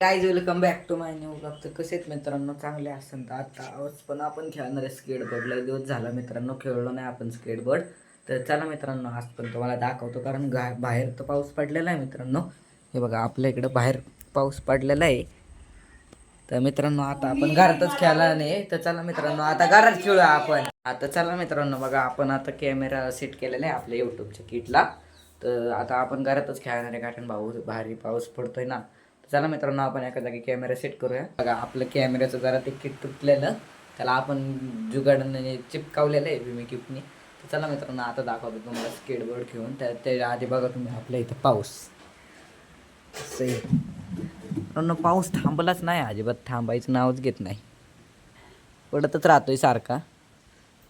काय welcome back to my new blog. तर कसे आहेत मित्रांनो, चांगले असेल तर आता आज पण आपण खेळणार आहे स्केटबोर्ड. लय दिवस झाला मित्रांनो खेळलो नाही आपण स्केटबोर्ड. तर चला मित्रांनो आज पण तुम्हाला दाखवतो, कारण बाहेर तर पाऊस पडलेला आहे मित्रांनो. हे बघा आपल्या इकडं बाहेर पाऊस पडलेला आहे. तर मित्रांनो आता आपण घरातच खेळला नाही, तर चला मित्रांनो आता घरात खेळूया आपण. आता चला मित्रांनो बघा, आपण आता कॅमेरा सेट केलेला आहे आपल्या यूट्यूबच्या किटला. तर आता आपण घरातच खेळणार आहे, कारण भारी पाऊस पडतोय ना. चला मित्रांनो आपण एका जागी कॅमेरा सेट करूया. बघा आपलं कॅमेऱ्याचं जरा ते किट तुटलेलं, त्याला आपण जुगाडाने चिपकावलेलं आहे विमी किटने. तर चला मित्रांनो आता दाखवतो तुम्हाला स्केटबोर्ड घेऊन. त्या आधी बघा तुम्ही आपल्या इथं पाऊस मित्रांनो, पाऊस थांबलाच नाही, अजिबात थांबायचं नावच घेत नाही, पडतच राहतोय सारखा.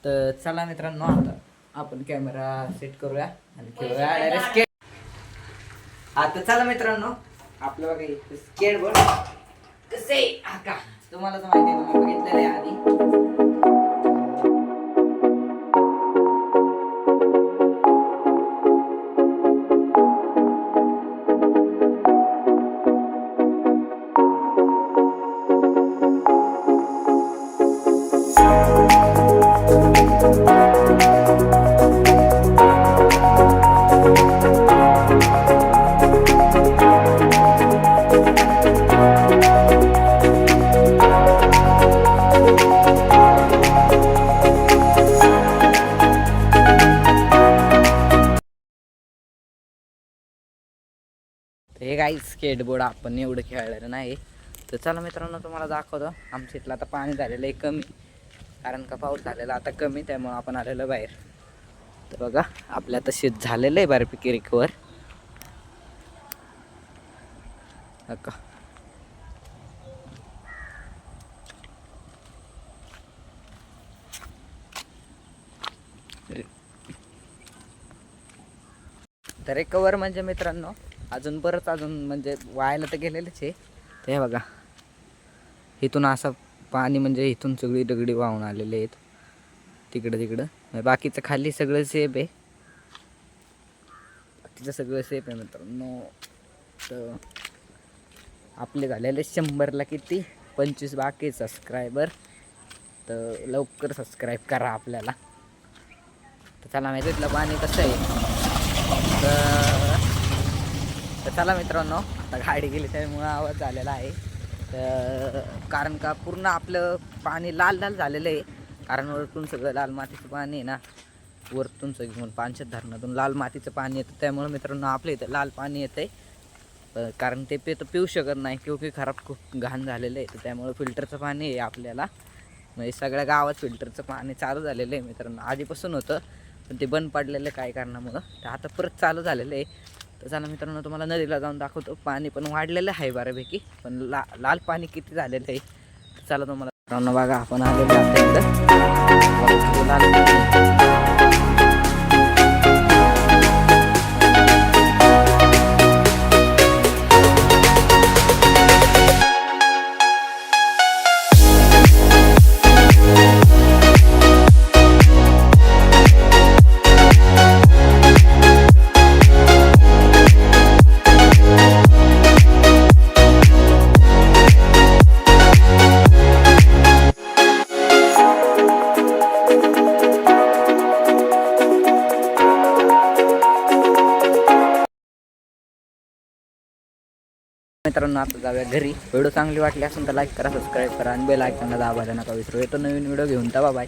तर चला मित्रांनो आता आपण कॅमेरा सेट करूया आणि खेळूया डायरेक्ट स्केट. आता चला मित्रांनो आपलं बघा स्केटबोर्ड कसं आहे का तुम्हाला तर माहिती आहे, तुम्ही बघितलेलं आहे आधी. हे काही स्केटबोर्ड आपण एवढं खेळलेलं नाही. तर चला मित्रांनो तुम्हाला दाखवतो. आमच्या इथलं आता पाणी झालेलं आहे कमी, कारण का पाऊस झालेला आता कमी, त्यामुळं आपण आलेलं बाहेर. तर बघा आपल्या आता शेत झालेलं आहे बऱ्यापैकी रिकवर. का तर रिकवर म्हणजे मित्रांनो अजून म्हणजे व्हायला तर गेलेलंच आहे. तर हे बघा इथून असं पाणी म्हणजे इथून सगळी दगडी वाहून आलेले आहेत तिकडं. बाकीचं खाली सगळं सेफ आहे, बाकीचं सगळं सेफ आहे मित्रांनो. तर आपले झालेले 100ला किती 25 बाकी सबस्क्रायबर. तर लवकर सबस्क्राईब करा आपल्याला. तर चला माहिती इथलं पाणी कसं आहे. तर चला मित्रांनो आता गाडी गेली त्यामुळं आवाज झालेला आहे. तर कारण का पूर्ण आपलं पाणी लाल झालेलं आहे, कारण वरतून सगळं लाल मातीचं पाणी आहे ना, वरतून सगळं पानशेत धरणातून लाल मातीचं पाणी येतं. त्यामुळे मित्रांनो आपल्या इथं लाल पाणी येतं आहे, कारण ते पिऊ शकत नाही क्योंकि खराब खूप घाण झालेलं आहे. तर त्यामुळे फिल्टरचं पाणी आहे आपल्याला, म्हणजे सगळ्या गावात फिल्टरचं पाणी चालू झालेलं आहे मित्रांनो. आधीपासून होतं पण ते बंद पडलेलं काही कारणामुळं, तर आता परत चालू झालेलं आहे. तर चला मित्रांनो तुम्हाला नदीला जाऊन दाखवतो. पाणी पण वाढलेलं आहे बऱ्यापैकी, पण लाल पाणी किती झालेलं आहे. चला तुम्हाला मित्रांनो बघा आपण आलेलं मित्रांनो आता जाऊया घरी. व्हिडिओ चांगली वाटली असेल तर लाईक करा, सबस्क्राईब करा आणि बेल आयकॉनला दाबायला नका विसरू. येतो नवीन व्हिडिओ घेऊन. बाय.